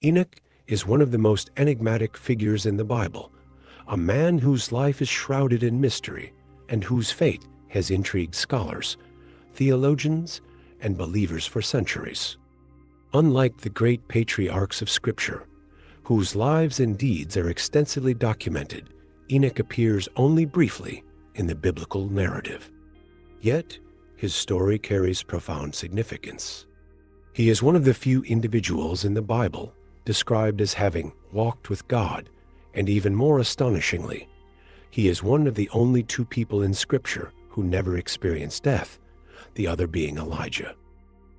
Enoch is one of the most enigmatic figures in the Bible, a man whose life is shrouded in mystery and whose fate has intrigued scholars, theologians, and believers for centuries. Unlike the great patriarchs of Scripture, whose lives and deeds are extensively documented, Enoch appears only briefly in the biblical narrative. Yet, his story carries profound significance. He is one of the few individuals in the Bible described as having walked with God, and even more astonishingly, he is one of the only two people in Scripture who never experienced death, the other being Elijah.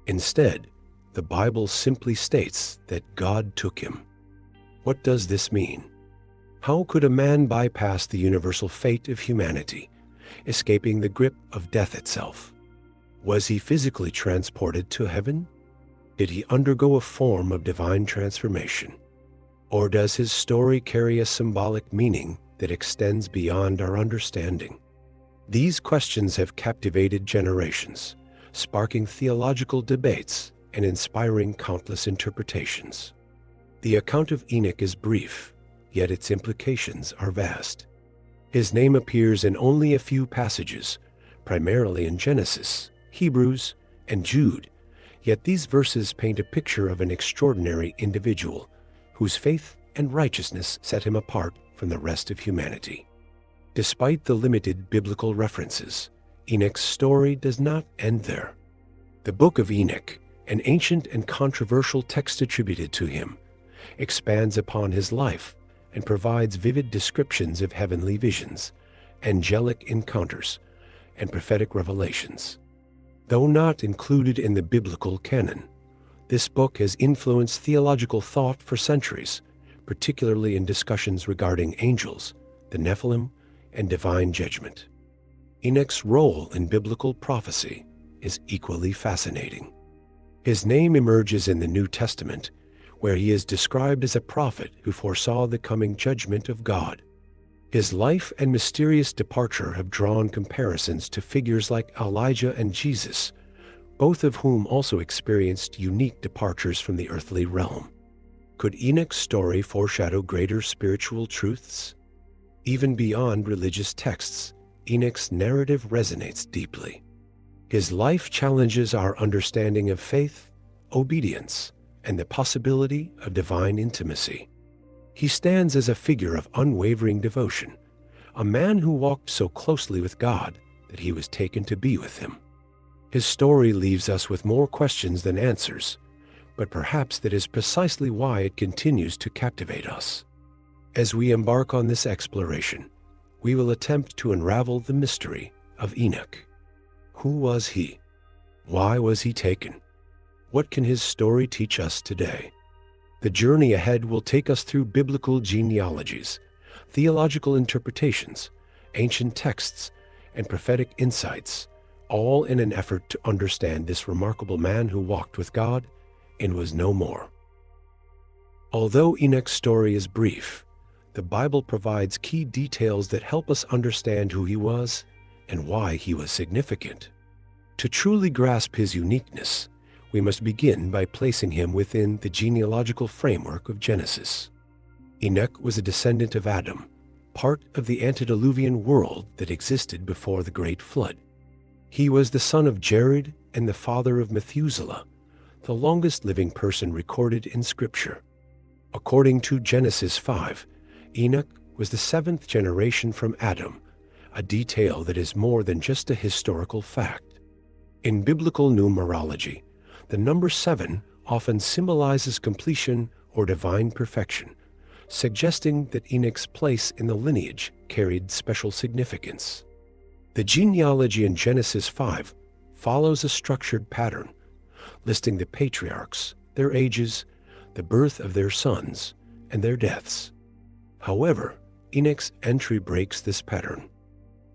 Instead, the Bible simply states that God took him. What does this mean? How could a man bypass the universal fate of humanity, escaping the grip of death itself? Was he physically transported to heaven? Did he undergo a form of divine transformation? Or does his story carry a symbolic meaning that extends beyond our understanding? These questions have captivated generations, sparking theological debates and inspiring countless interpretations. The account of Enoch is brief, yet its implications are vast. His name appears in only a few passages, primarily in Genesis, Hebrews, and Jude, yet these verses paint a picture of an extraordinary individual whose faith and righteousness set him apart from the rest of humanity. Despite the limited biblical references, Enoch's story does not end there. The Book of Enoch, an ancient and controversial text attributed to him, expands upon his life and provides vivid descriptions of heavenly visions, angelic encounters, and prophetic revelations. Though not included in the biblical canon, this book has influenced theological thought for centuries, particularly in discussions regarding angels, the Nephilim, and divine judgment. Enoch's role in biblical prophecy is equally fascinating. His name emerges in the New Testament, where he is described as a prophet who foresaw the coming judgment of God. His life and mysterious departure have drawn comparisons to figures like Elijah and Jesus, both of whom also experienced unique departures from the earthly realm. Could Enoch's story foreshadow greater spiritual truths? Even beyond religious texts, Enoch's narrative resonates deeply. His life challenges our understanding of faith, obedience, and the possibility of divine intimacy. He stands as a figure of unwavering devotion, a man who walked so closely with God that he was taken to be with him. His story leaves us with more questions than answers, but perhaps that is precisely why it continues to captivate us. As we embark on this exploration, we will attempt to unravel the mystery of Enoch. Who was he? Why was he taken? What can his story teach us today? The journey ahead will take us through biblical genealogies, theological interpretations, ancient texts, and prophetic insights, all in an effort to understand this remarkable man who walked with God and was no more. Although Enoch's story is brief, the Bible provides key details that help us understand who he was and why he was significant. To truly grasp his uniqueness, we must begin by placing him within the genealogical framework of Genesis. Enoch was a descendant of Adam, part of the antediluvian world that existed before the Great Flood. He was the son of Jared and the father of Methuselah, the longest living person recorded in Scripture. According to Genesis 5, Enoch was the seventh generation from Adam, a detail that is more than just a historical fact. In biblical numerology, the number 7 often symbolizes completion or divine perfection, suggesting that Enoch's place in the lineage carried special significance. The genealogy in Genesis 5 follows a structured pattern, listing the patriarchs, their ages, the birth of their sons, and their deaths. However, Enoch's entry breaks this pattern.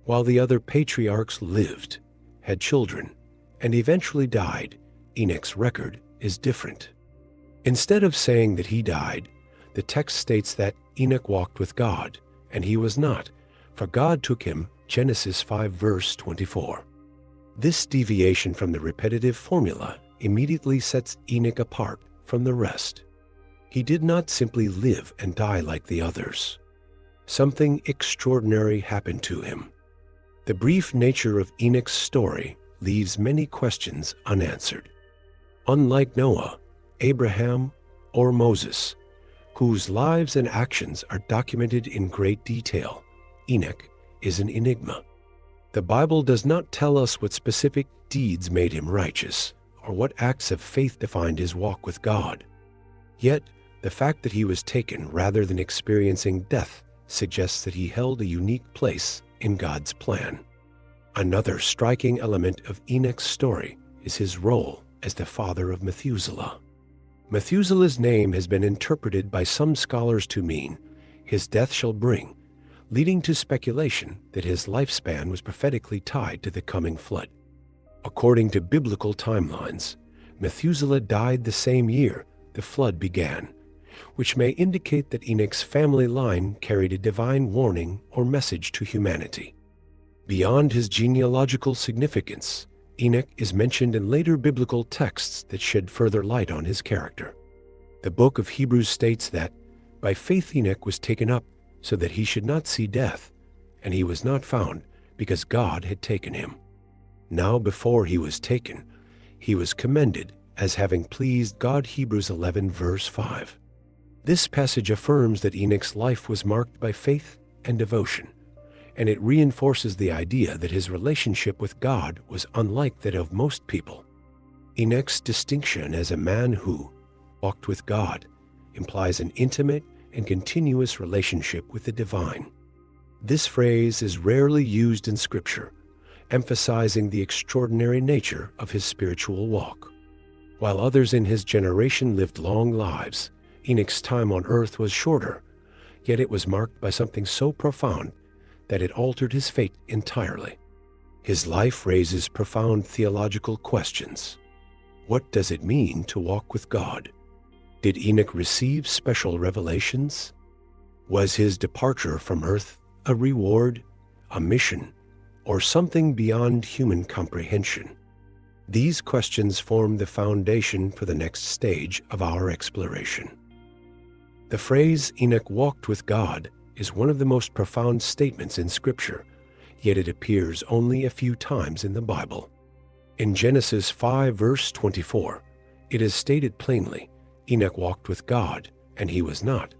While the other patriarchs lived, had children, and eventually died, Enoch's record is different. Instead of saying that he died, the text states that Enoch walked with God, and he was not, for God took him, Genesis 5 verse 24. This deviation from the repetitive formula immediately sets Enoch apart from the rest. He did not simply live and die like the others. Something extraordinary happened to him. The brief nature of Enoch's story leaves many questions unanswered. Unlike Noah, Abraham, or Moses, whose lives and actions are documented in great detail, Enoch is an enigma. The Bible does not tell us what specific deeds made him righteous, or what acts of faith defined his walk with God. Yet, the fact that he was taken rather than experiencing death suggests that he held a unique place in God's plan. Another striking element of Enoch's story is his role as the father of Methuselah. Methuselah's name has been interpreted by some scholars to mean, "his death shall bring," leading to speculation that his lifespan was prophetically tied to the coming flood. According to biblical timelines, Methuselah died the same year the flood began, which may indicate that Enoch's family line carried a divine warning or message to humanity. Beyond his genealogical significance, Enoch is mentioned in later biblical texts that shed further light on his character. The Book of Hebrews states that, "By faith Enoch was taken up so that he should not see death, and he was not found because God had taken him. Now before he was taken, he was commended as having pleased God." Hebrews 11 verse 5. This passage affirms that Enoch's life was marked by faith and devotion, and it reinforces the idea that his relationship with God was unlike that of most people. Enoch's distinction as a man who walked with God implies an intimate and continuous relationship with the divine. This phrase is rarely used in Scripture, emphasizing the extraordinary nature of his spiritual walk. While others in his generation lived long lives, Enoch's time on earth was shorter, yet it was marked by something so profound that it altered his fate entirely. His life raises profound theological questions. What does it mean to walk with God? Did Enoch receive special revelations? Was his departure from earth a reward, a mission, or something beyond human comprehension? These questions form the foundation for the next stage of our exploration. The phrase "Enoch walked with God" is one of the most profound statements in Scripture, yet it appears only a few times in the Bible. In Genesis 5 verse 24, it is stated plainly, "Enoch walked with God, and he was not,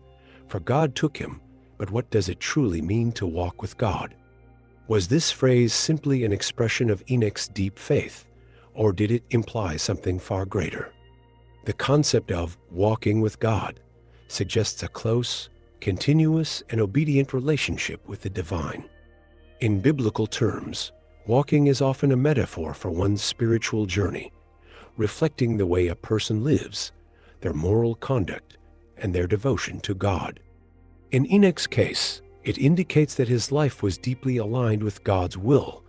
for God took him." But what does it truly mean to walk with God? Was this phrase simply an expression of Enoch's deep faith, or did it imply something far greater? The concept of walking with God suggests a close, continuous, and obedient relationship with the divine. In biblical terms, walking is often a metaphor for one's spiritual journey, reflecting the way a person lives, their moral conduct, and their devotion to God. In Enoch's case, it indicates that his life was deeply aligned with God's will,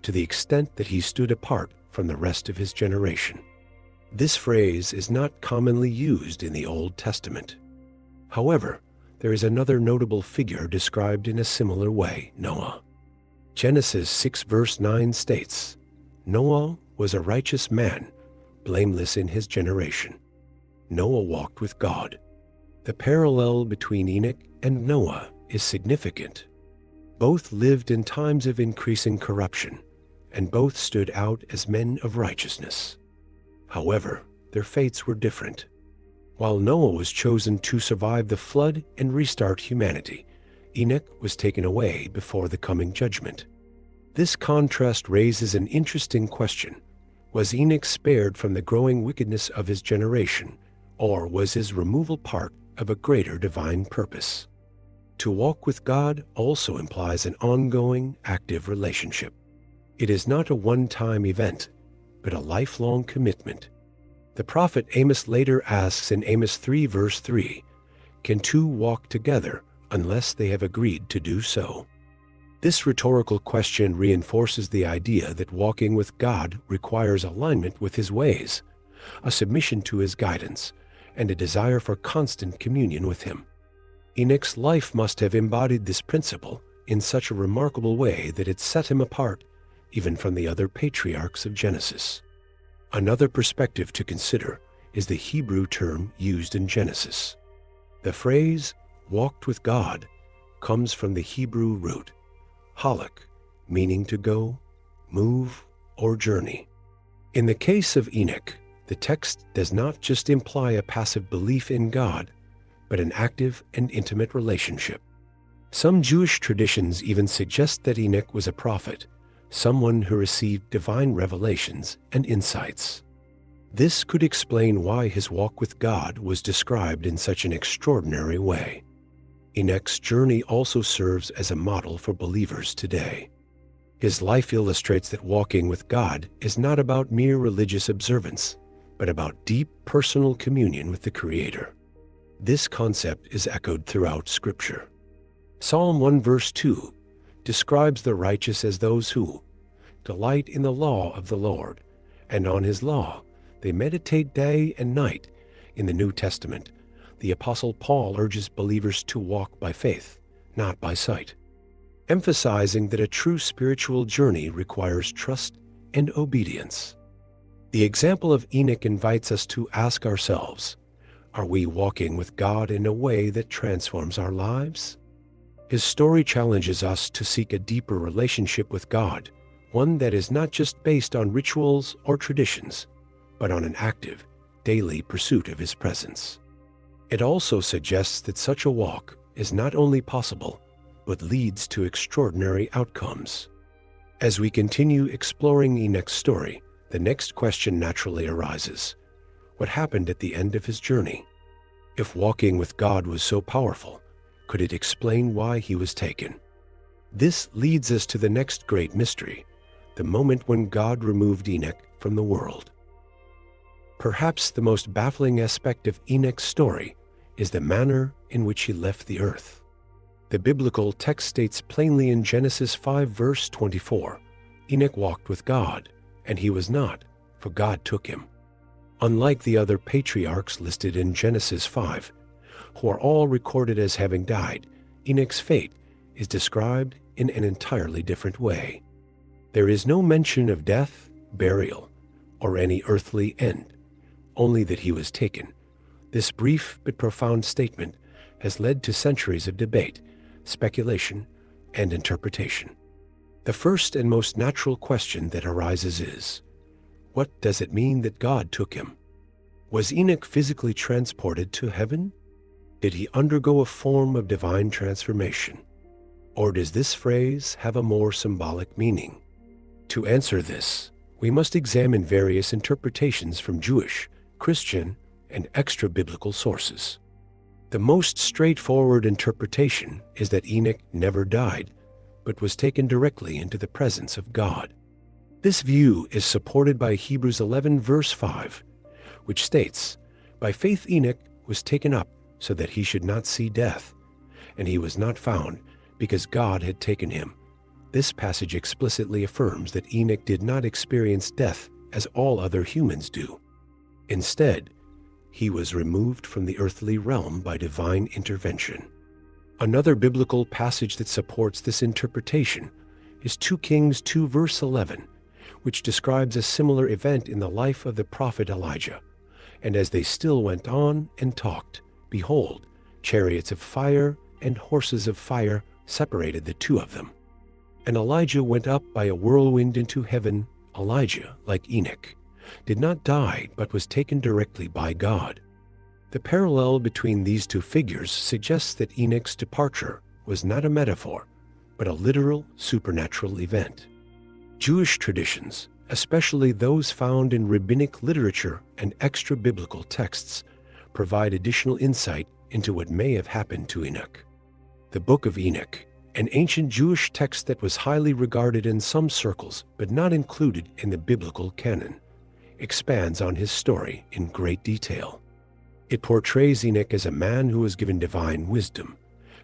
to the extent that he stood apart from the rest of his generation. This phrase is not commonly used in the Old Testament. However, there is another notable figure described in a similar way, Noah. Genesis 6 verse 9 states, "Noah was a righteous man, blameless in his generation." Noah walked with God. The parallel between Enoch and Noah is significant. Both lived in times of increasing corruption, and both stood out as men of righteousness. However, their fates were different. While Noah was chosen to survive the flood and restart humanity, Enoch was taken away before the coming judgment. This contrast raises an interesting question. Was Enoch spared from the growing wickedness of his generation, or was his removal part of a greater divine purpose? To walk with God also implies an ongoing, active relationship. It is not a one-time event, but a lifelong commitment. The prophet Amos later asks in Amos 3 verse 3, "Can two walk together unless they have agreed to do so?" This rhetorical question reinforces the idea that walking with God requires alignment with his ways, a submission to his guidance, and a desire for constant communion with him. Enoch's life must have embodied this principle in such a remarkable way that it set him apart even from the other patriarchs of Genesis. Another perspective to consider is the Hebrew term used in Genesis. The phrase, walked with God, comes from the Hebrew root, halak, meaning to go, move, or journey. In the case of Enoch, the text does not just imply a passive belief in God, but an active and intimate relationship. Some Jewish traditions even suggest that Enoch was a prophet, someone who received divine revelations and insights. This could explain why his walk with God was described in such an extraordinary way. Enoch's journey also serves as a model for believers today. His life illustrates that walking with God is not about mere religious observance, but about deep personal communion with the Creator. This concept is echoed throughout Scripture. Psalm 1 verse 2 describes the righteous as those who delight in the law of the Lord, and on his law they meditate day and night. In the New Testament, the Apostle Paul urges believers to walk by faith, not by sight, emphasizing that a true spiritual journey requires trust and obedience. The example of Enoch invites us to ask ourselves, are we walking with God in a way that transforms our lives? His story challenges us to seek a deeper relationship with God, one that is not just based on rituals or traditions, but on an active, daily pursuit of His presence. It also suggests that such a walk is not only possible, but leads to extraordinary outcomes. As we continue exploring Enoch's story, the next question naturally arises. What happened at the end of his journey? If walking with God was so powerful, could it explain why he was taken? This leads us to the next great mystery, the moment when God removed Enoch from the world. Perhaps the most baffling aspect of Enoch's story is the manner in which he left the earth. The biblical text states plainly in Genesis 5 verse 24, Enoch walked with God, and he was not, for God took him. Unlike the other patriarchs listed in Genesis 5, who are all recorded as having died, Enoch's fate is described in an entirely different way. There is no mention of death, burial, or any earthly end, only that he was taken. This brief but profound statement has led to centuries of debate, speculation, and interpretation. The first and most natural question that arises is, what does it mean that God took him? Was Enoch physically transported to heaven? Did he undergo a form of divine transformation? Or does this phrase have a more symbolic meaning? To answer this, we must examine various interpretations from Jewish, Christian, and extra-biblical sources. The most straightforward interpretation is that Enoch never died, but was taken directly into the presence of God. This view is supported by Hebrews 11 verse 5, which states, by faith Enoch was taken up so that he should not see death, and he was not found because God had taken him. This passage explicitly affirms that Enoch did not experience death as all other humans do. Instead, he was removed from the earthly realm by divine intervention. Another biblical passage that supports this interpretation is 2 Kings 2 verse 11, which describes a similar event in the life of the prophet Elijah. And as they still went on and talked, behold, chariots of fire and horses of fire separated the two of them. And Elijah went up by a whirlwind into heaven. Elijah, like Enoch, did not die but was taken directly by God. The parallel between these two figures suggests that Enoch's departure was not a metaphor, but a literal supernatural event. Jewish traditions, especially those found in rabbinic literature and extra-biblical texts, provide additional insight into what may have happened to Enoch. The Book of Enoch, an ancient Jewish text that was highly regarded in some circles but not included in the biblical canon, expands on his story in great detail. It portrays Enoch as a man who was given divine wisdom,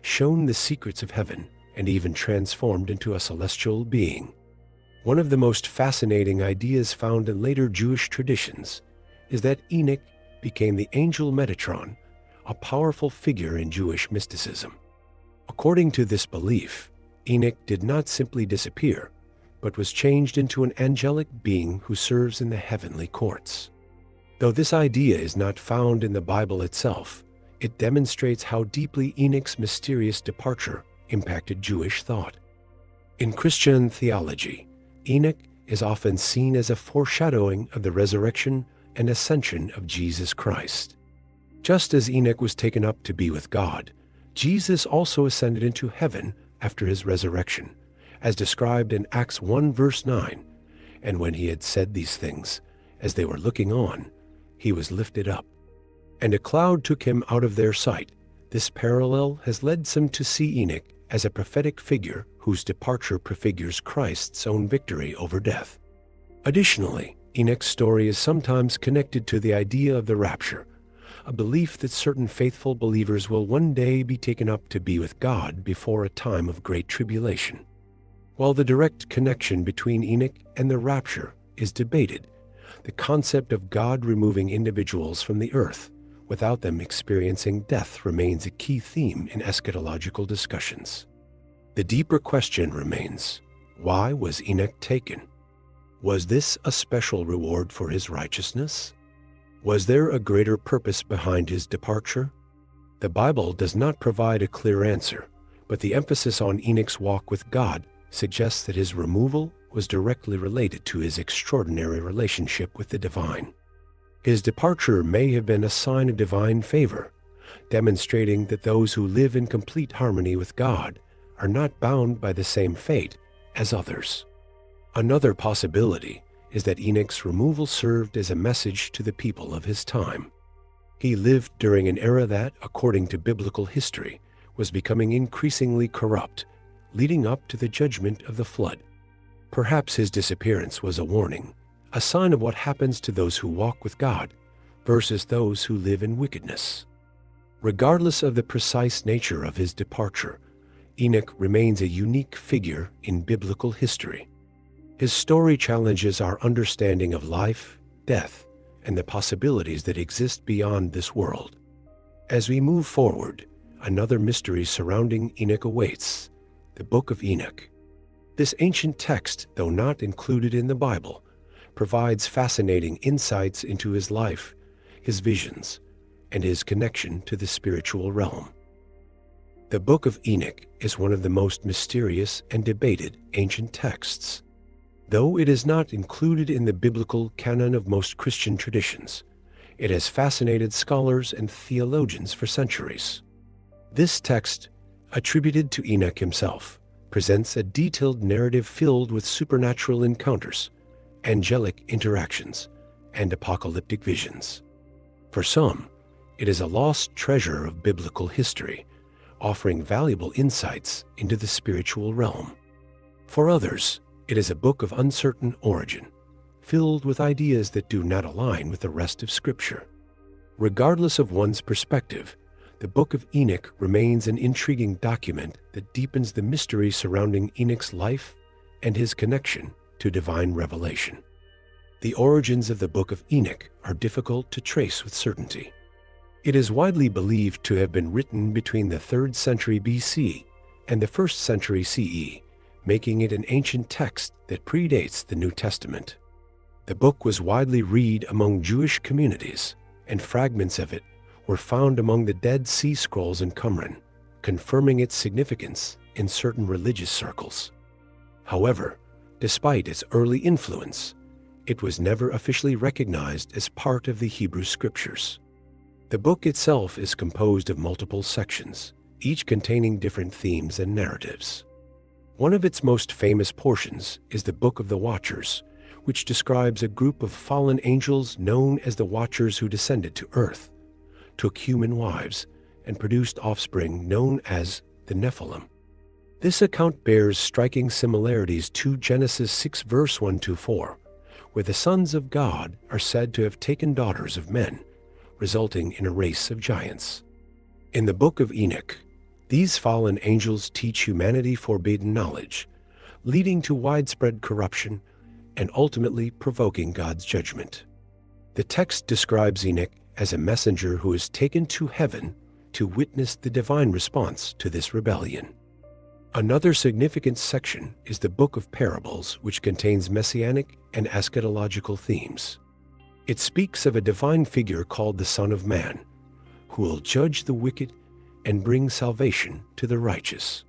shown the secrets of heaven, and even transformed into a celestial being. One of the most fascinating ideas found in later Jewish traditions is that Enoch became the angel Metatron, a powerful figure in Jewish mysticism. According to this belief, Enoch did not simply disappear, but was changed into an angelic being who serves in the heavenly courts. Though this idea is not found in the Bible itself, It demonstrates how deeply Enoch's mysterious departure impacted Jewish thought. In Christian theology, Enoch is often seen as a foreshadowing of the resurrection and ascension of Jesus Christ. Just as Enoch was taken up to be with God, Jesus also ascended into heaven after his resurrection, as described in Acts 1 verse 9. And when he had said these things, as they were looking on, he was lifted up, and a cloud took him out of their sight. This parallel has led some to see Enoch as a prophetic figure whose departure prefigures Christ's own victory over death. Additionally, Enoch's story is sometimes connected to the idea of the rapture, a belief that certain faithful believers will one day be taken up to be with God before a time of great tribulation. While the direct connection between Enoch and the rapture is debated, the concept of God removing individuals from the earth without them experiencing death remains a key theme in eschatological discussions. The deeper question remains, why was Enoch taken? Was this a special reward for his righteousness? Was there a greater purpose behind his departure? The Bible does not provide a clear answer, but the emphasis on Enoch's walk with God suggests that his removal was directly related to his extraordinary relationship with the divine. His departure may have been a sign of divine favor, demonstrating that those who live in complete harmony with God are not bound by the same fate as others. Another possibility is that Enoch's removal served as a message to the people of his time. He lived during an era that, according to biblical history, was becoming increasingly corrupt, leading up to the judgment of the flood. Perhaps his disappearance was a warning, a sign of what happens to those who walk with God versus those who live in wickedness. Regardless of the precise nature of his departure, Enoch remains a unique figure in biblical history. His story challenges our understanding of life, death, and the possibilities that exist beyond this world. As we move forward, another mystery surrounding Enoch awaits: the Book of Enoch. This ancient text, though not included in the Bible, provides fascinating insights into his life, his visions, and his connection to the spiritual realm. The Book of Enoch is one of the most mysterious and debated ancient texts. Though it is not included in the biblical canon of most Christian traditions, it has fascinated scholars and theologians for centuries. This text, attributed to Enoch himself, presents a detailed narrative filled with supernatural encounters, angelic interactions, and apocalyptic visions. For some, it is a lost treasure of biblical history, offering valuable insights into the spiritual realm. For others, it is a book of uncertain origin, filled with ideas that do not align with the rest of Scripture. Regardless of one's perspective, the Book of Enoch remains an intriguing document that deepens the mystery surrounding Enoch's life and his connection to divine revelation. The origins of the Book of Enoch are difficult to trace with certainty. It is widely believed to have been written between the 3rd century BC and the 1st century CE, making it an ancient text that predates the New Testament. The book was widely read among Jewish communities, and fragments of it were found among the Dead Sea Scrolls in Qumran, confirming its significance in certain religious circles. However, despite its early influence, it was never officially recognized as part of the Hebrew Scriptures. The book itself is composed of multiple sections, each containing different themes and narratives. One of its most famous portions is the Book of the Watchers, which describes a group of fallen angels known as the Watchers who descended to earth, took human wives, and produced offspring known as the Nephilim. This account bears striking similarities to Genesis 6 verse 1-4, where the sons of God are said to have taken daughters of men, resulting in a race of giants. In the Book of Enoch, these fallen angels teach humanity forbidden knowledge, leading to widespread corruption and ultimately provoking God's judgment. The text describes Enoch as a messenger who is taken to heaven to witness the divine response to this rebellion. Another significant section is the Book of Parables, which contains messianic and eschatological themes. It speaks of a divine figure called the Son of Man, who will judge the wicked and bring salvation to the righteous.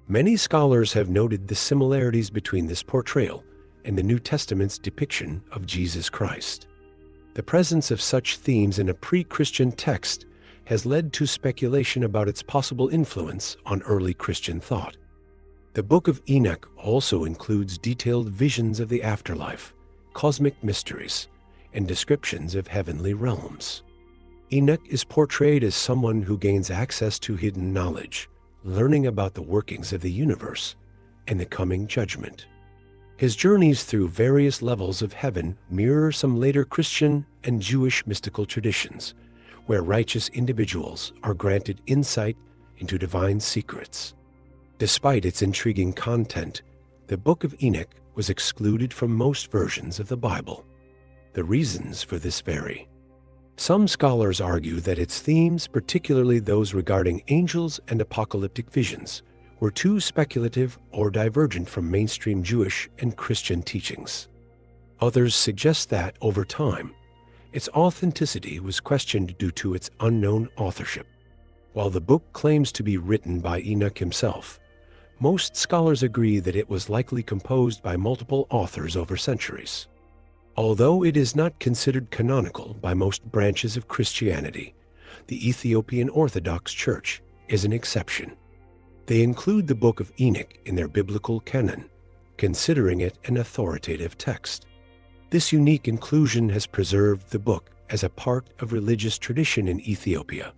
Many scholars have noted the similarities between this portrayal and the New Testament's depiction of Jesus Christ. The presence of such themes in a pre-Christian text has led to speculation about its possible influence on early Christian thought. The Book of Enoch also includes detailed visions of the afterlife, cosmic mysteries, and descriptions of heavenly realms. Enoch is portrayed as someone who gains access to hidden knowledge, learning about the workings of the universe and the coming judgment. His journeys through various levels of heaven mirror some later Christian and Jewish mystical traditions, where righteous individuals are granted insight into divine secrets. Despite its intriguing content, the Book of Enoch was excluded from most versions of the Bible. The reasons for this vary. Some scholars argue that its themes, particularly those regarding angels and apocalyptic visions, were too speculative or divergent from mainstream Jewish and Christian teachings. Others suggest that, over time, its authenticity was questioned due to its unknown authorship. While the book claims to be written by Enoch himself, most scholars agree that it was likely composed by multiple authors over centuries. Although it is not considered canonical by most branches of Christianity, the Ethiopian Orthodox Church is an exception. They include the Book of Enoch in their biblical canon, considering it an authoritative text. This unique inclusion has preserved the book as a part of religious tradition in Ethiopia,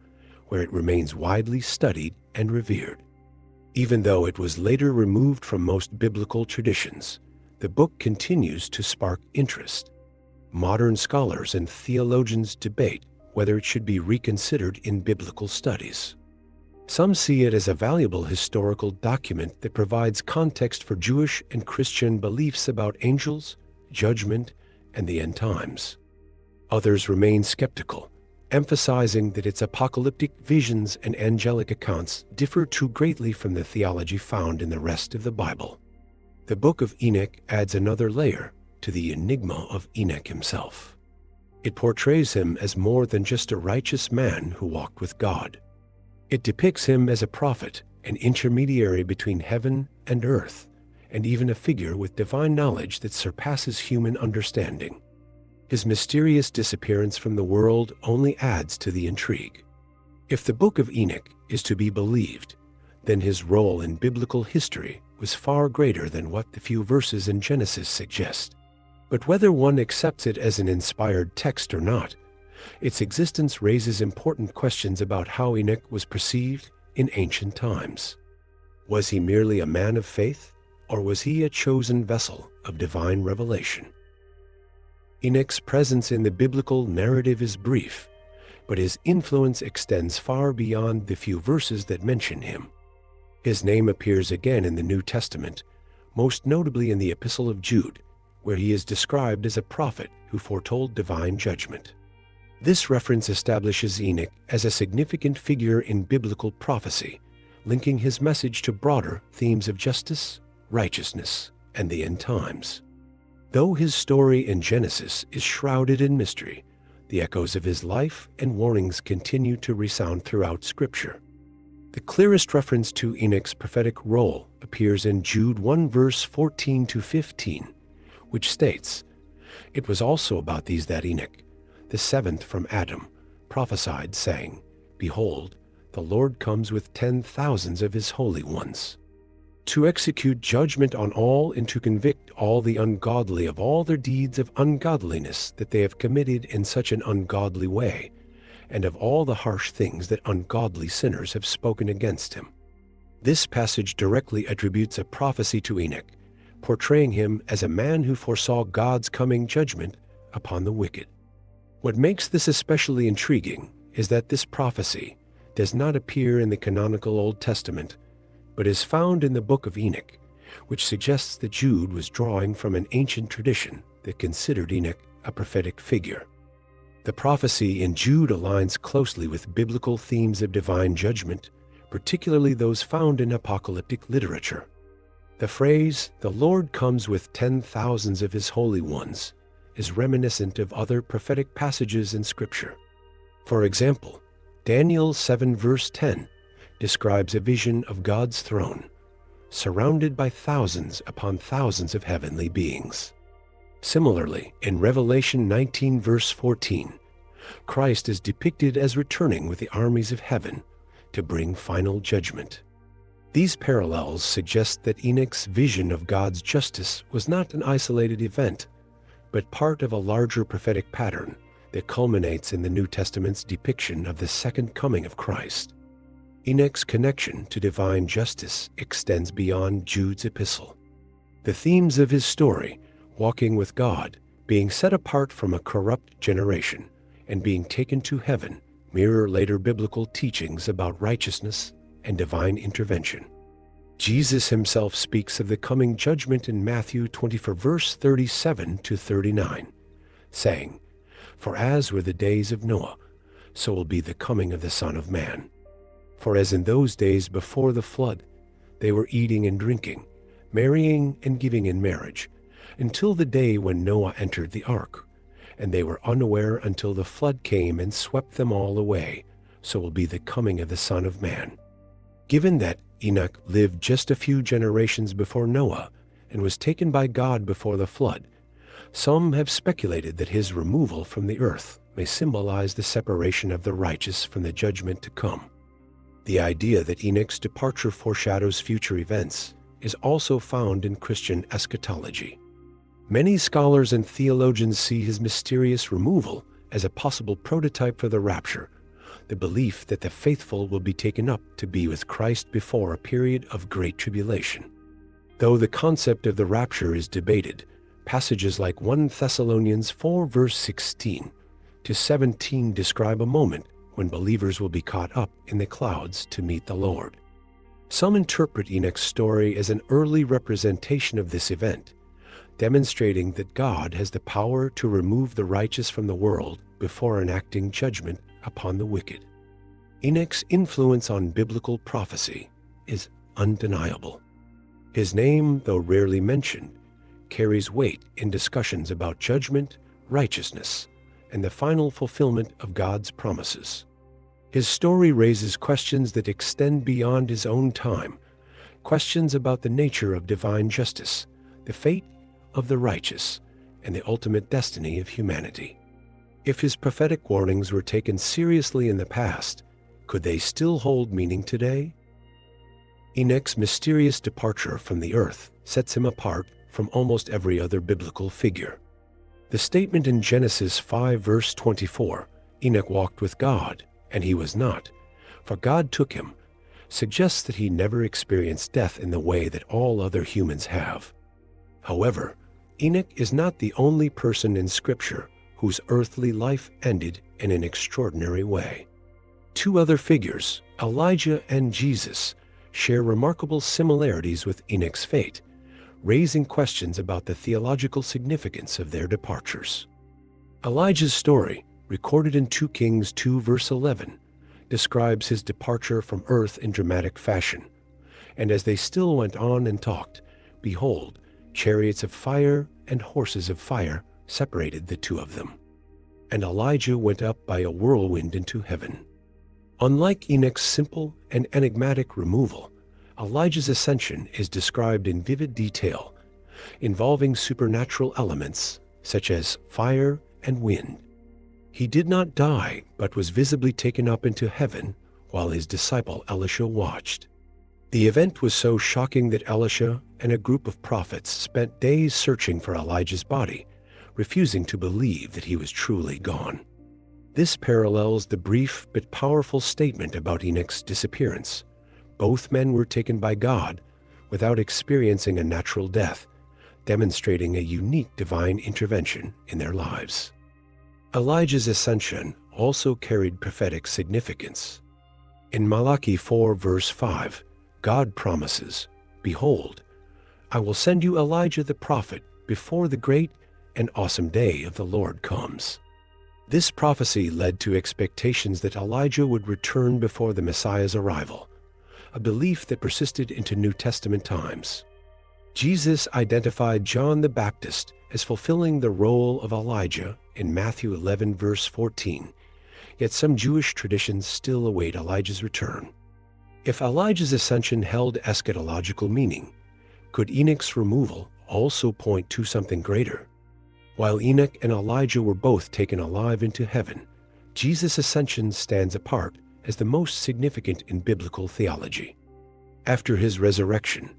where it remains widely studied and revered. Even though it was later removed from most biblical traditions, the book continues to spark interest. Modern scholars and theologians debate whether it should be reconsidered in biblical studies. Some see it as a valuable historical document that provides context for Jewish and Christian beliefs about angels, judgment, and the end times. Others remain skeptical, emphasizing that its apocalyptic visions and angelic accounts differ too greatly from the theology found in the rest of the Bible. The Book of Enoch adds another layer to the enigma of Enoch himself. It portrays him as more than just a righteous man who walked with God. It depicts him as a prophet, an intermediary between heaven and earth, and even a figure with divine knowledge that surpasses human understanding. His mysterious disappearance from the world only adds to the intrigue. If the Book of Enoch is to be believed, then his role in biblical history was far greater than what the few verses in Genesis suggest. But whether one accepts it as an inspired text or not, its existence raises important questions about how Enoch was perceived in ancient times. Was he merely a man of faith, or was he a chosen vessel of divine revelation? Enoch's presence in the biblical narrative is brief, but his influence extends far beyond the few verses that mention him. His name appears again in the New Testament, most notably in the Epistle of Jude, where he is described as a prophet who foretold divine judgment. This reference establishes Enoch as a significant figure in biblical prophecy, linking his message to broader themes of justice, righteousness, and the end times. Though his story in Genesis is shrouded in mystery, the echoes of his life and warnings continue to resound throughout Scripture. The clearest reference to Enoch's prophetic role appears in Jude 1 verse 14 to 15, which states, "It was also about these that Enoch, the seventh from Adam, prophesied, saying, Behold, the Lord comes with 10,000s of his holy ones, to execute judgment on all and to convict all the ungodly of all their deeds of ungodliness that they have committed in such an ungodly way, and of all the harsh things that ungodly sinners have spoken against him." This passage directly attributes a prophecy to Enoch, portraying him as a man who foresaw God's coming judgment upon the wicked. What makes this especially intriguing is that this prophecy does not appear in the canonical Old Testament, but is found in the Book of Enoch, which suggests that Jude was drawing from an ancient tradition that considered Enoch a prophetic figure. The prophecy in Jude aligns closely with biblical themes of divine judgment, particularly those found in apocalyptic literature. The phrase, "The Lord comes with 10,000s of his holy ones," is reminiscent of other prophetic passages in Scripture. For example, Daniel 7 verse 10 describes a vision of God's throne, surrounded by thousands upon thousands of heavenly beings. Similarly, in Revelation 19 verse 14, Christ is depicted as returning with the armies of heaven to bring final judgment. These parallels suggest that Enoch's vision of God's justice was not an isolated event, but part of a larger prophetic pattern that culminates in the New Testament's depiction of the second coming of Christ. Enoch's connection to divine justice extends beyond Jude's epistle. The themes of his story, walking with God, being set apart from a corrupt generation, and being taken to heaven, mirror later biblical teachings about righteousness and divine intervention. Jesus himself speaks of the coming judgment in Matthew 24 verse 37 to 39, saying, "For as were the days of Noah, so will be the coming of the Son of Man. For as in those days before the flood, they were eating and drinking, marrying and giving in marriage, until the day when Noah entered the ark, and they were unaware until the flood came and swept them all away, so will be the coming of the Son of Man." Given that Enoch lived just a few generations before Noah and was taken by God before the flood, some have speculated that his removal from the earth may symbolize the separation of the righteous from the judgment to come. The idea that Enoch's departure foreshadows future events is also found in Christian eschatology. Many scholars and theologians see his mysterious removal as a possible prototype for the rapture, the belief that the faithful will be taken up to be with Christ before a period of great tribulation. Though the concept of the rapture is debated, passages like 1 Thessalonians 4 verse 16 to 17 describe a moment when believers will be caught up in the clouds to meet the Lord. Some interpret Enoch's story as an early representation of this event, demonstrating that God has the power to remove the righteous from the world before enacting judgment upon the wicked. Enoch's influence on biblical prophecy is undeniable. His name, though rarely mentioned, carries weight in discussions about judgment, righteousness, and the final fulfillment of God's promises. His story raises questions that extend beyond his own time, questions about the nature of divine justice, the fate of the righteous, and the ultimate destiny of humanity. If his prophetic warnings were taken seriously in the past, could they still hold meaning today? Enoch's mysterious departure from the earth sets him apart from almost every other biblical figure. The statement in Genesis 5 verse 24, "Enoch walked with God, and he was not, for God took him," suggests that he never experienced death in the way that all other humans have. However, Enoch is not the only person in Scripture whose earthly life ended in an extraordinary way. Two other figures, Elijah and Jesus, share remarkable similarities with Enoch's fate, raising questions about the theological significance of their departures. Elijah's story, recorded in 2 Kings 2 verse 11, describes his departure from earth in dramatic fashion. "And as they still went on and talked, behold, chariots of fire and horses of fire separated the two of them. And Elijah went up by a whirlwind into heaven." Unlike Enoch's simple and enigmatic removal, Elijah's ascension is described in vivid detail, involving supernatural elements such as fire and wind. He did not die, but was visibly taken up into heaven while his disciple Elisha watched. The event was so shocking that Elisha and a group of prophets spent days searching for Elijah's body, refusing to believe that he was truly gone. This parallels the brief but powerful statement about Enoch's disappearance. Both men were taken by God without experiencing a natural death, demonstrating a unique divine intervention in their lives. Elijah's ascension also carried prophetic significance. In Malachi 4 verse 5, God promises, "Behold, I will send you Elijah the prophet before the great and awesome day of the Lord comes." This prophecy led to expectations that Elijah would return before the Messiah's arrival, a belief that persisted into New Testament times. Jesus identified John the Baptist as fulfilling the role of Elijah in Matthew 11 verse 14, Yet some Jewish traditions still await Elijah's return. If Elijah's ascension held eschatological meaning, could Enoch's removal also point to something greater? While Enoch and Elijah were both taken alive into heaven, Jesus' ascension stands apart as the most significant in biblical theology. After his resurrection,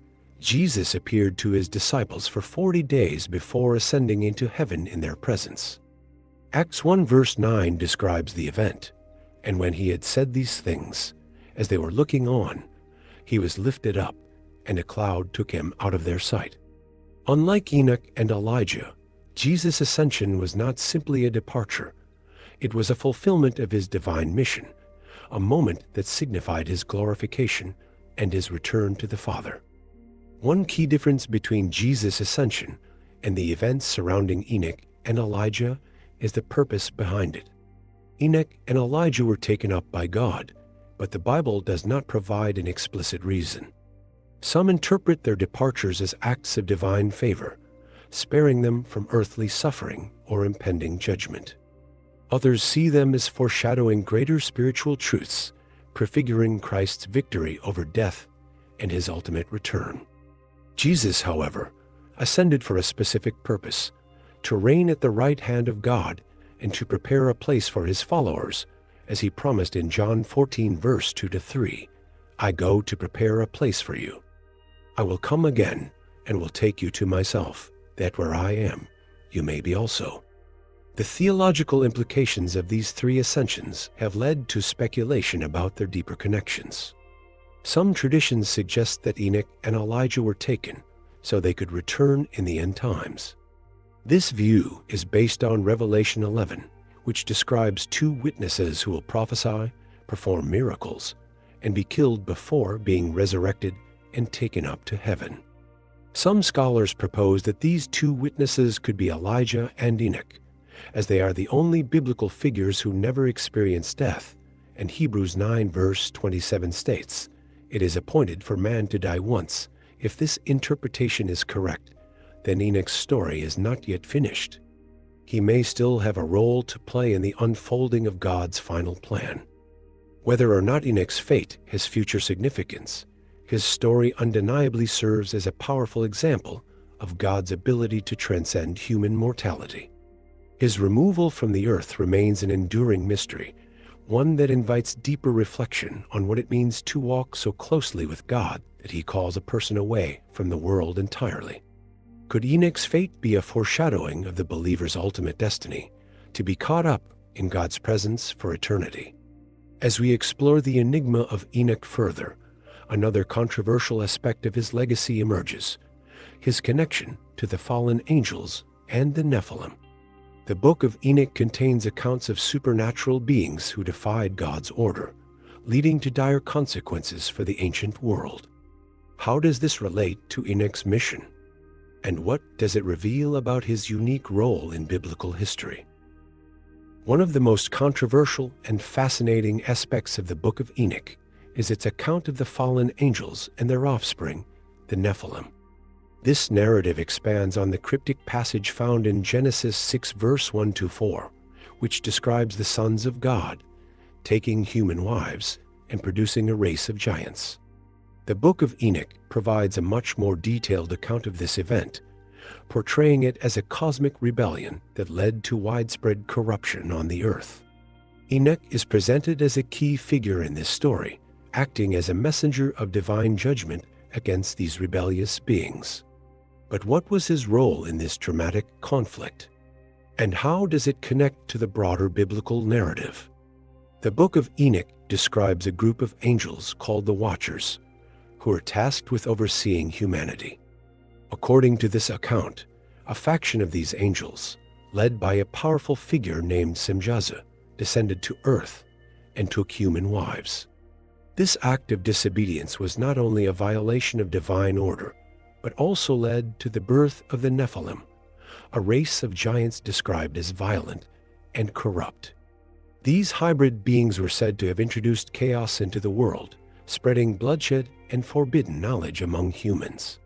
Jesus appeared to his disciples for 40 days before ascending into heaven in their presence. Acts 1 verse 9 describes the event, "And when he had said these things, as they were looking on, he was lifted up, and a cloud took him out of their sight." Unlike Enoch and Elijah, Jesus' ascension was not simply a departure. It was a fulfillment of his divine mission, a moment that signified his glorification and his return to the Father. One key difference between Jesus' ascension and the events surrounding Enoch and Elijah is the purpose behind it. Enoch and Elijah were taken up by God, but the Bible does not provide an explicit reason. Some interpret their departures as acts of divine favor, sparing them from earthly suffering or impending judgment. Others see them as foreshadowing greater spiritual truths, prefiguring Christ's victory over death and his ultimate return. Jesus, however, ascended for a specific purpose: to reign at the right hand of God and to prepare a place for his followers, as he promised in John 14 verse 2-3, "I go to prepare a place for you. I will come again and will take you to myself, that where I am, you may be also." The theological implications of these three ascensions have led to speculation about their deeper connections. Some traditions suggest that Enoch and Elijah were taken so they could return in the end times. This view is based on Revelation 11, which describes two witnesses who will prophesy, perform miracles, and be killed before being resurrected and taken up to heaven. Some scholars propose that these two witnesses could be Elijah and Enoch, as they are the only biblical figures who never experienced death, and Hebrews 9 verse 27 states, "It is appointed for man to die once." If this interpretation is correct, then Enoch's story is not yet finished. He may still have a role to play in the unfolding of God's final plan. Whether or not Enoch's fate has future significance, his story undeniably serves as a powerful example of God's ability to transcend human mortality. His removal from the earth remains an enduring mystery, one that invites deeper reflection on what it means to walk so closely with God that he calls a person away from the world entirely. Could Enoch's fate be a foreshadowing of the believer's ultimate destiny, to be caught up in God's presence for eternity? As we explore the enigma of Enoch further, another controversial aspect of his legacy emerges: his connection to the fallen angels and the Nephilim. The Book of Enoch contains accounts of supernatural beings who defied God's order, leading to dire consequences for the ancient world. How does this relate to Enoch's mission? And what does it reveal about his unique role in biblical history? One of the most controversial and fascinating aspects of the Book of Enoch is its account of the fallen angels and their offspring, the Nephilim. This narrative expands on the cryptic passage found in Genesis 6 verse 1-4, which describes the sons of God taking human wives and producing a race of giants. The Book of Enoch provides a much more detailed account of this event, portraying it as a cosmic rebellion that led to widespread corruption on the earth. Enoch is presented as a key figure in this story, acting as a messenger of divine judgment against these rebellious beings. But what was his role in this dramatic conflict? And how does it connect to the broader biblical narrative? The Book of Enoch describes a group of angels called the Watchers, who are tasked with overseeing humanity. According to this account, a faction of these angels, led by a powerful figure named Simjaza, descended to earth and took human wives. This act of disobedience was not only a violation of divine order, but also led to the birth of the Nephilim, a race of giants described as violent and corrupt. These hybrid beings were said to have introduced chaos into the world, spreading bloodshed and forbidden knowledge among humans.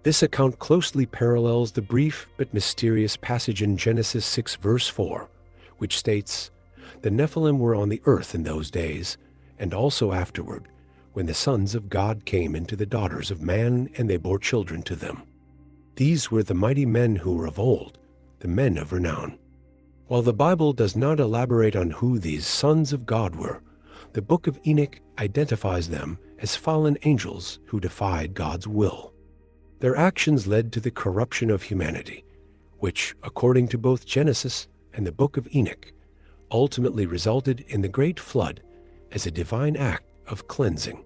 This account closely parallels the brief but mysterious passage in Genesis 6 verse 4, which states, The Nephilim were on the earth in those days, and also afterward, when the sons of God came into the daughters of man, and they bore children to them. These were the mighty men who were of old, the men of renown. While the Bible does not elaborate on who these sons of God were, the Book of Enoch identifies them as fallen angels who defied God's will. Their actions led to the corruption of humanity, which, according to both Genesis and the Book of Enoch, ultimately resulted in the Great Flood as a divine act of cleansing.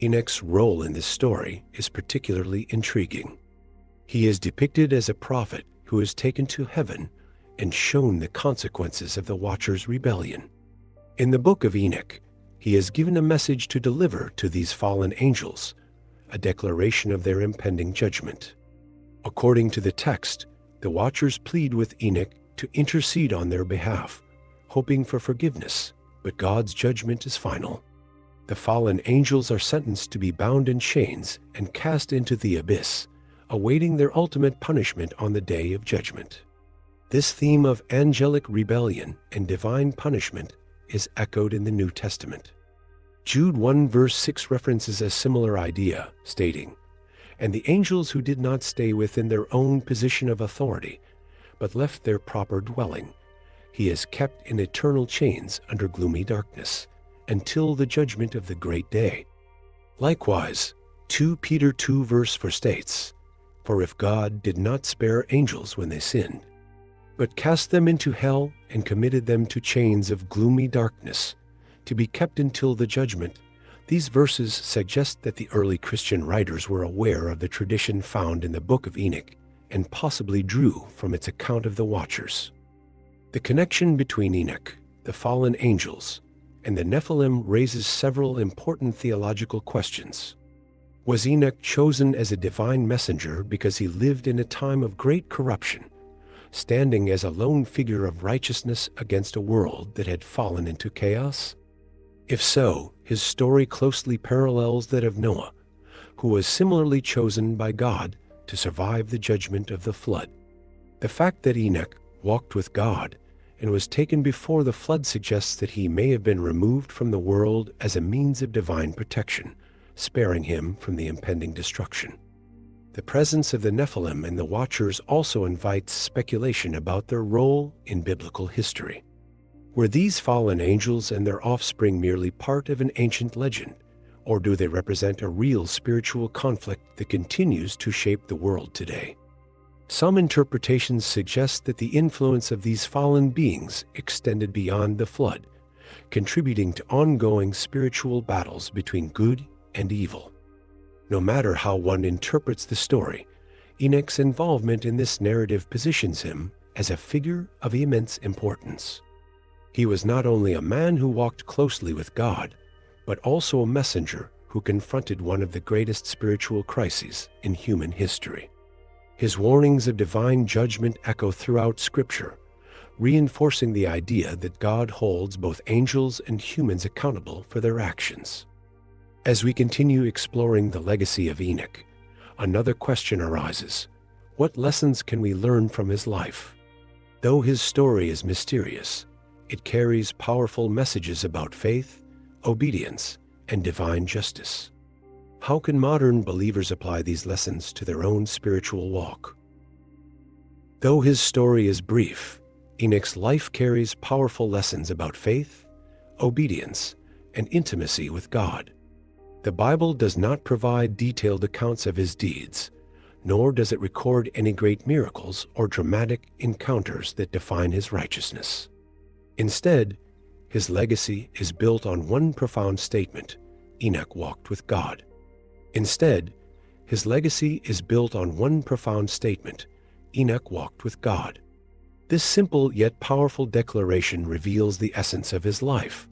Enoch's role in this story is particularly intriguing. He is depicted as a prophet who is taken to heaven and shown the consequences of the Watcher's rebellion. In the Book of Enoch, he is given a message to deliver to these fallen angels, a declaration of their impending judgment. According to the text, the Watchers plead with Enoch to intercede on their behalf, hoping for forgiveness, but God's judgment is final. The fallen angels are sentenced to be bound in chains and cast into the abyss, awaiting their ultimate punishment on the day of judgment. This theme of angelic rebellion and divine punishment is echoed in the New Testament. Jude 1 verse 6 references a similar idea, stating, "And the angels who did not stay within their own position of authority, but left their proper dwelling, he is kept in eternal chains under gloomy darkness, until the judgment of the great day." Likewise, 2 Peter 2 verse 4 states, "For if God did not spare angels when they sinned, but cast them into hell and committed them to chains of gloomy darkness, to be kept until the judgment." These verses suggest that the early Christian writers were aware of the tradition found in the Book of Enoch and possibly drew from its account of the Watchers. The connection between Enoch, the fallen angels, and the Nephilim raises several important theological questions. Was Enoch chosen as a divine messenger because he lived in a time of great corruption, standing as a lone figure of righteousness against a world that had fallen into chaos? If so, his story closely parallels that of Noah, who was similarly chosen by God to survive the judgment of the flood. The fact that Enoch walked with God and was taken before the flood suggests that he may have been removed from the world as a means of divine protection, sparing him from the impending destruction. The presence of the Nephilim and the Watchers also invites speculation about their role in biblical history. Were these fallen angels and their offspring merely part of an ancient legend, or do they represent a real spiritual conflict that continues to shape the world today? Some interpretations suggest that the influence of these fallen beings extended beyond the flood, contributing to ongoing spiritual battles between good and evil. No matter how one interprets the story, Enoch's involvement in this narrative positions him as a figure of immense importance. He was not only a man who walked closely with God, but also a messenger who confronted one of the greatest spiritual crises in human history. His warnings of divine judgment echo throughout Scripture, reinforcing the idea that God holds both angels and humans accountable for their actions. As we continue exploring the legacy of Enoch, another question arises: what lessons can we learn from his life? Though his story is mysterious, it carries powerful messages about faith, obedience, and divine justice. How can modern believers apply these lessons to their own spiritual walk? Though his story is brief, Enoch's life carries powerful lessons about faith, obedience, and intimacy with God. The Bible does not provide detailed accounts of his deeds, nor does it record any great miracles or dramatic encounters that define his righteousness. Instead, his legacy is built on one profound statement: Enoch walked with God. Instead, his legacy is built on one profound statement: Enoch walked with God. This simple yet powerful declaration reveals the essence of his life,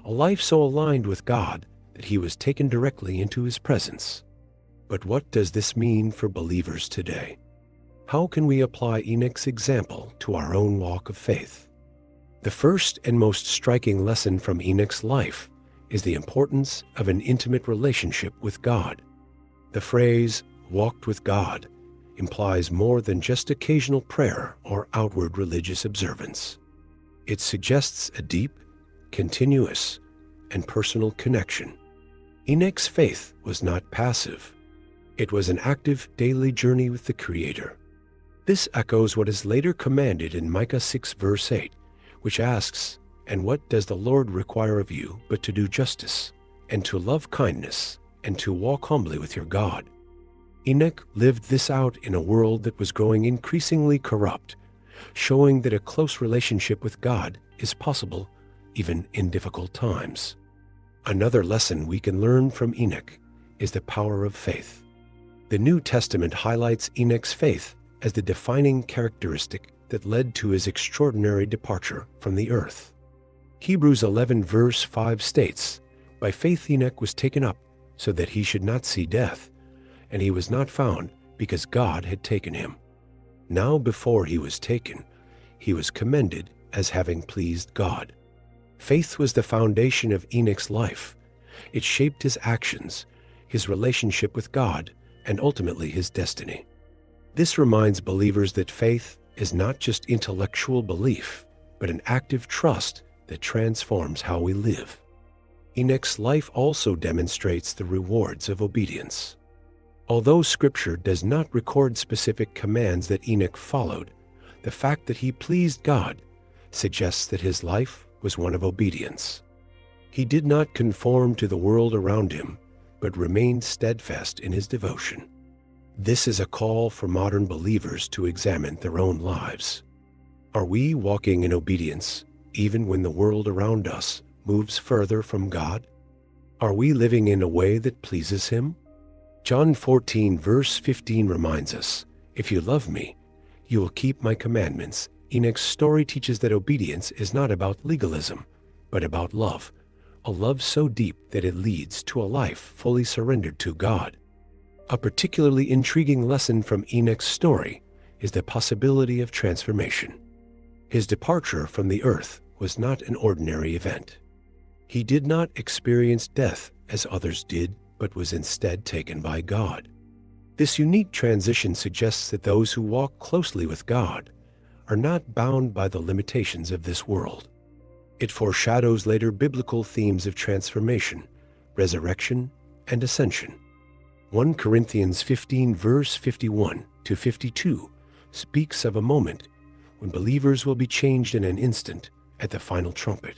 a life so aligned with God that he was taken directly into his presence. But what does this mean for believers today? How can we apply Enoch's example to our own walk of faith? The first and most striking lesson from Enoch's life is the importance of an intimate relationship with God. The phrase, "walked with God," implies more than just occasional prayer or outward religious observance. It suggests a deep, continuous, and personal connection. Enoch's faith was not passive. It was an active daily journey with the Creator. This echoes what is later commanded in Micah 6 verse 8, which asks, "And what does the Lord require of you but to do justice, and to love kindness, and to walk humbly with your God?" Enoch lived this out in a world that was growing increasingly corrupt, showing that a close relationship with God is possible even in difficult times. Another lesson we can learn from Enoch is the power of faith. The New Testament highlights Enoch's faith as the defining characteristic that led to his extraordinary departure from the earth. Hebrews 11 verse 5 states, "By faith Enoch was taken up so that he should not see death, and he was not found because God had taken him." Now before he was taken, he was commended as having pleased God. Faith was the foundation of Enoch's life. It shaped his actions, his relationship with God, and ultimately his destiny. This reminds believers that faith is not just intellectual belief, but an active trust that transforms how we live. Enoch's life also demonstrates the rewards of obedience. Although Scripture does not record specific commands that Enoch followed, the fact that he pleased God suggests that his life was one of obedience. He did not conform to the world around him, but remained steadfast in his devotion. This is a call for modern believers to examine their own lives. Are we walking in obedience even when the world around us moves further from God? Are we living in a way that pleases Him? John 14 verse 15 reminds us, "If you love me, you will keep my commandments." Enoch's story teaches that obedience is not about legalism, but about love, a love so deep that it leads to a life fully surrendered to God. A particularly intriguing lesson from Enoch's story is the possibility of transformation. His departure from the earth was not an ordinary event. He did not experience death as others did, but was instead taken by God. This unique transition suggests that those who walk closely with God are not bound by the limitations of this world. It foreshadows later biblical themes of transformation, resurrection, and ascension. 1 Corinthians 15 verse 51 to 52 speaks of a moment when believers will be changed in an instant at the final trumpet.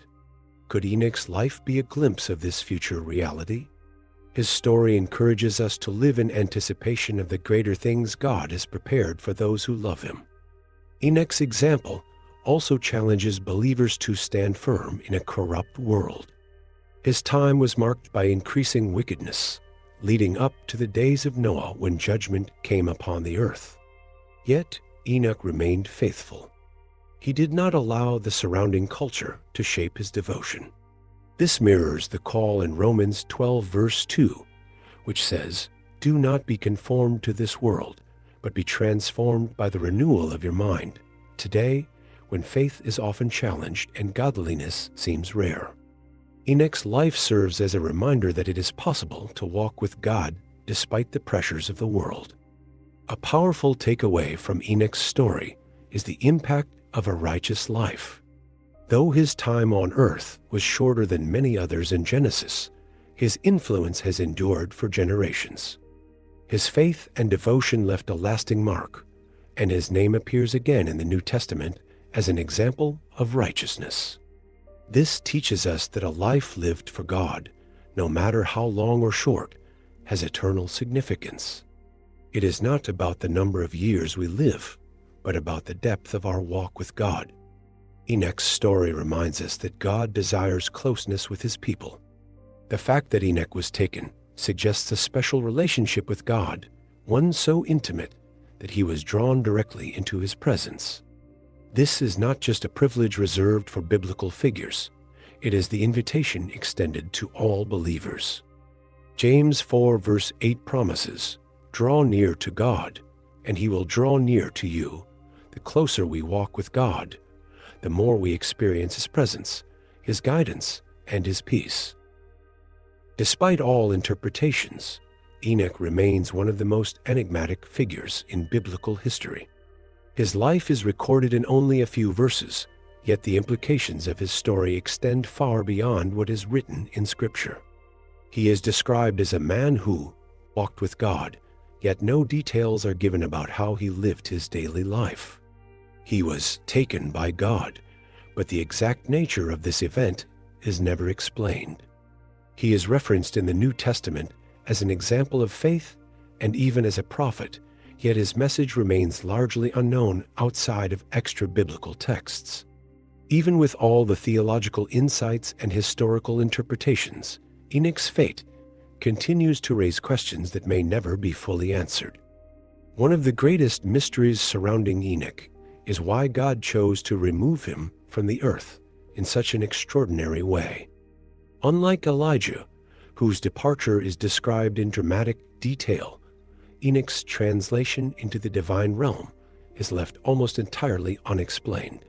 Could Enoch's life be a glimpse of this future reality? His story encourages us to live in anticipation of the greater things God has prepared for those who love Him. Enoch's example also challenges believers to stand firm in a corrupt world. His time was marked by increasing wickedness, leading up to the days of Noah when judgment came upon the earth. Yet Enoch remained faithful. He did not allow the surrounding culture to shape his devotion. This mirrors the call in Romans 12 verse 2, which says, "Do not be conformed to this world, but be transformed by the renewal of your mind." Today, when faith is often challenged and godliness seems rare, Enoch's life serves as a reminder that it is possible to walk with God despite the pressures of the world. A powerful takeaway from Enoch's story is the impact of a righteous life. Though his time on earth was shorter than many others in Genesis, his influence has endured for generations. His faith and devotion left a lasting mark, and his name appears again in the New Testament as an example of righteousness. This teaches us that a life lived for God, no matter how long or short, has eternal significance. It is not about the number of years we live, but about the depth of our walk with God. Enoch's story reminds us that God desires closeness with His people. The fact that Enoch was taken suggests a special relationship with God, one so intimate that he was drawn directly into His presence. This is not just a privilege reserved for biblical figures. It is the invitation extended to all believers. James 4 verse 8 promises, "Draw near to God, and He will draw near to you." The closer we walk with God, the more we experience His presence, His guidance, and His peace. Despite all interpretations, Enoch remains one of the most enigmatic figures in biblical history. His life is recorded in only a few verses, Yet the implications of his story extend far beyond what is written in Scripture. He is described as a man who walked with God, yet no details are given about how he lived his daily life. He was taken by God, but the exact nature of this event is never explained. He is referenced in the New Testament as an example of faith and even as a prophet, yet his message remains largely unknown outside of extra-biblical texts. Even with all the theological insights and historical interpretations, Enoch's fate continues to raise questions that may never be fully answered. One of the greatest mysteries surrounding Enoch is why God chose to remove him from the earth in such an extraordinary way. Unlike Elijah, whose departure is described in dramatic detail, Enoch's translation into the divine realm is left almost entirely unexplained.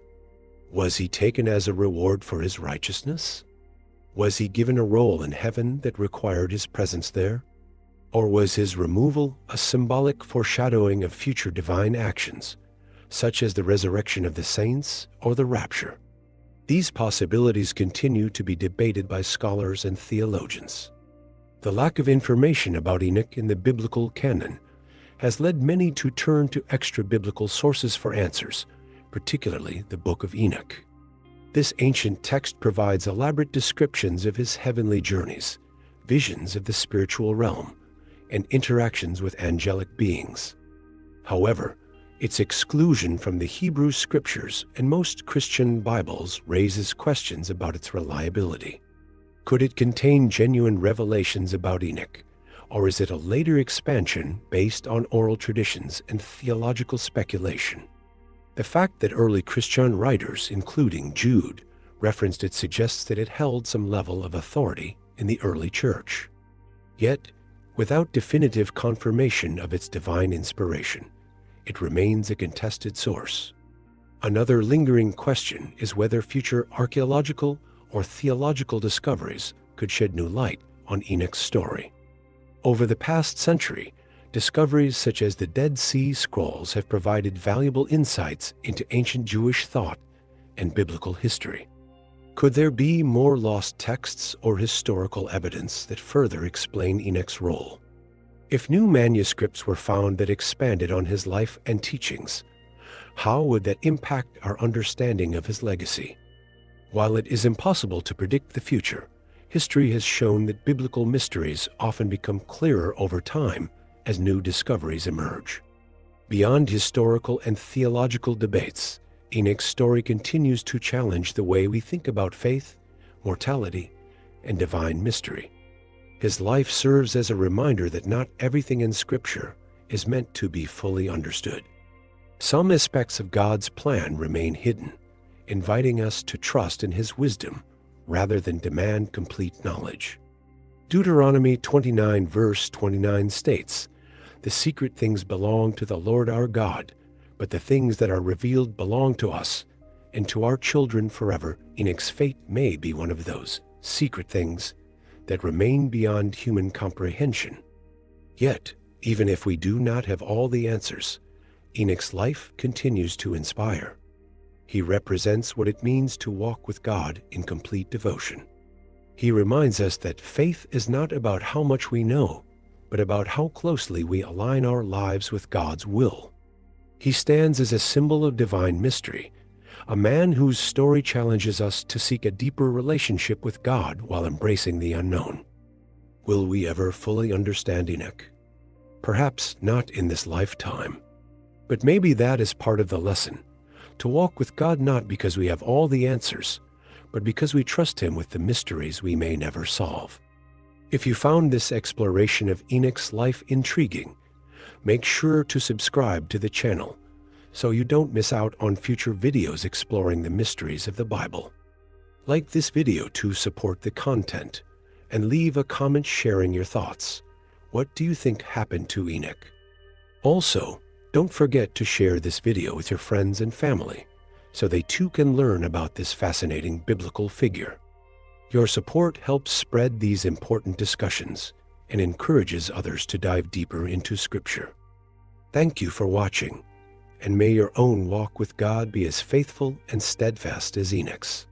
Was he taken as a reward for his righteousness? Was he given a role in heaven that required his presence there? Or was his removal a symbolic foreshadowing of future divine actions, such as the resurrection of the saints or the rapture? These possibilities continue to be debated by scholars and theologians. The lack of information about Enoch in the biblical canon has led many to turn to extra-biblical sources for answers, particularly the Book of Enoch. This ancient text provides elaborate descriptions of his heavenly journeys, visions of the spiritual realm, and interactions with angelic beings. However, its exclusion from the Hebrew Scriptures and most Christian Bibles raises questions about its reliability. Could it contain genuine revelations about Enoch, or is it a later expansion based on oral traditions and theological speculation? The fact that early Christian writers, including Jude, referenced it suggests that it held some level of authority in the early church. Yet, without definitive confirmation of its divine inspiration, it remains a contested source. Another lingering question is whether future archaeological or theological discoveries could shed new light on Enoch's story. Over the past century, discoveries such as the Dead Sea Scrolls have provided valuable insights into ancient Jewish thought and biblical history. Could there be more lost texts or historical evidence that further explain Enoch's role? If new manuscripts were found that expanded on his life and teachings, how would that impact our understanding of his legacy? While it is impossible to predict the future, history has shown that biblical mysteries often become clearer over time as new discoveries emerge. Beyond historical and theological debates, Enoch's story continues to challenge the way we think about faith, mortality, and divine mystery. His life serves as a reminder that not everything in Scripture is meant to be fully understood. Some aspects of God's plan remain hidden, inviting us to trust in His wisdom rather than demand complete knowledge. Deuteronomy 29 verse 29 states, "The secret things belong to the Lord our God, but the things that are revealed belong to us and to our children forever." Enoch's fate may be one of those secret things that remain beyond human comprehension. Yet, even if we do not have all the answers, Enoch's life continues to inspire. He represents what it means to walk with God in complete devotion. He reminds us that faith is not about how much we know, but about how closely we align our lives with God's will. He stands as a symbol of divine mystery, a man whose story challenges us to seek a deeper relationship with God while embracing the unknown. Will we ever fully understand Enoch? Perhaps not in this lifetime. But maybe that is part of the lesson, to walk with God not because we have all the answers, but because we trust Him with the mysteries we may never solve. If you found this exploration of Enoch's life intriguing, make sure to subscribe to the channel so you don't miss out on future videos exploring the mysteries of the Bible. Like this video to support the content, and leave a comment sharing your thoughts. What do you think happened to Enoch? Also, don't forget to share this video with your friends and family so they too can learn about this fascinating biblical figure. Your support helps spread these important discussions and encourages others to dive deeper into Scripture. Thank you for watching, and may your own walk with God be as faithful and steadfast as Enoch's.